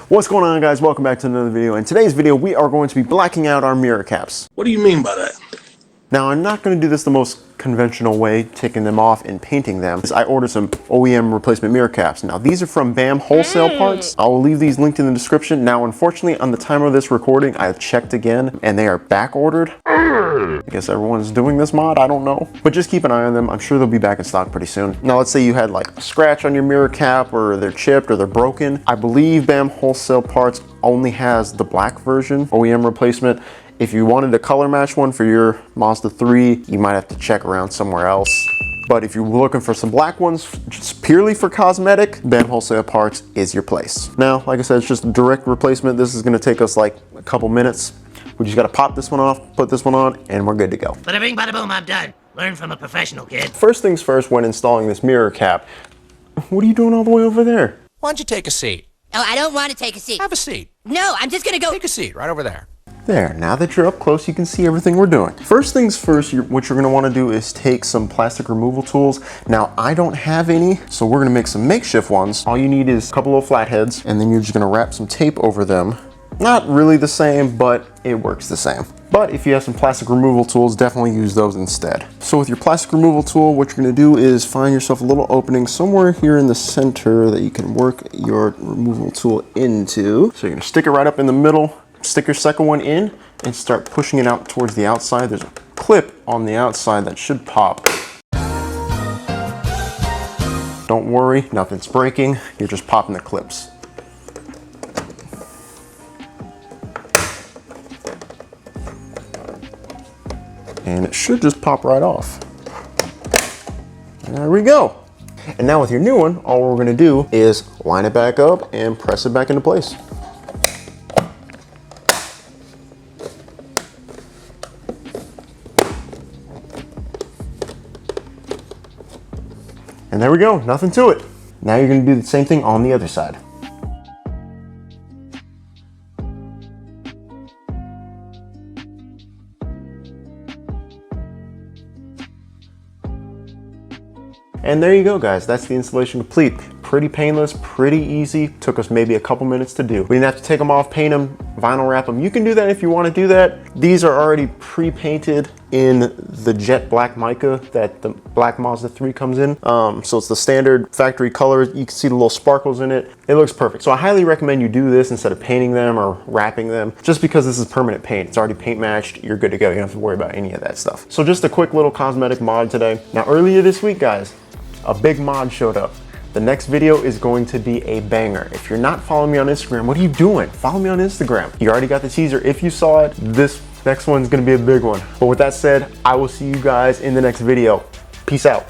What's going on, guys? Welcome back to another video. In today's video, we are going to be blacking out our mirror caps. What do you mean by that? Now, I'm not going to do this the most conventional way, taking them off and painting them. I ordered some OEM replacement mirror caps. Now, these are from BAM wholesale parts. I'll leave these linked in the description. Now, unfortunately, on the time of this recording, I checked again and they are back ordered. I guess everyone's doing this mod, I don't know. But just keep an eye on them. I'm sure they'll be back in stock pretty soon. Now, let's say you had like a scratch on your mirror cap, or they're chipped or they're broken. I believe BAM wholesale parts only has the black version OEM replacement. If you wanted a color match one for your Mazda 3, you might have to check around somewhere else. But if you're looking for some black ones, just purely for cosmetic, BAM Wholesale Parts is your place. Now, like I said, it's just a direct replacement. This is gonna take us like a couple minutes. We just gotta pop this one off, put this one on, and we're good to go. Bada bing, bada boom, I'm done. Learn from a professional, kid. First things first, when installing this mirror cap, what are you doing all the way over there? Why don't you take a seat? Oh, I don't want to take a seat. Have a seat. No, I'm just gonna go. Take a seat right over there. There, now that you're up close, you can see everything we're doing. First things first, what you're gonna wanna do is take some plastic removal tools. Now, I don't have any, so we're gonna make some makeshift ones. All you need is a couple of flatheads, and then you're just gonna wrap some tape over them. Not really the same, but it works the same. But if you have some plastic removal tools, definitely use those instead. So with your plastic removal tool, what you're gonna do is find yourself a little opening somewhere here in the center that you can work your removal tool into. So you're gonna stick it right up in the middle, stick your second one in, and start pushing it out towards the outside. There's a clip on the outside that should pop. Don't worry, nothing's breaking. You're just popping the clips. And it should just pop right off. There we go. And now with your new one, all we're gonna do is line it back up and press it back into place. And there we go, nothing to it. Now you're gonna do the same thing on the other side. And there you go, guys. That's the installation complete. Pretty painless, pretty easy. Took us maybe a couple minutes to do. We didn't have to take them off, paint them, vinyl wrap them. You can do that if you want to do that. These are already pre-painted in the jet black mica that the black Mazda 3 comes in. So it's the standard factory color. You can see the little sparkles in it. It looks perfect. So I highly recommend you do this instead of painting them or wrapping them, just because this is permanent paint. It's already paint matched. You're good to go. You don't have to worry about any of that stuff. So just a quick little cosmetic mod today. Now, earlier this week, guys, a big mod showed up. The next video is going to be a banger. If you're not following me on Instagram, what are you doing? Follow me on Instagram. You already got the teaser. If you saw it, this next one's gonna be a big one. But with that said, I will see you guys in the next video. Peace out.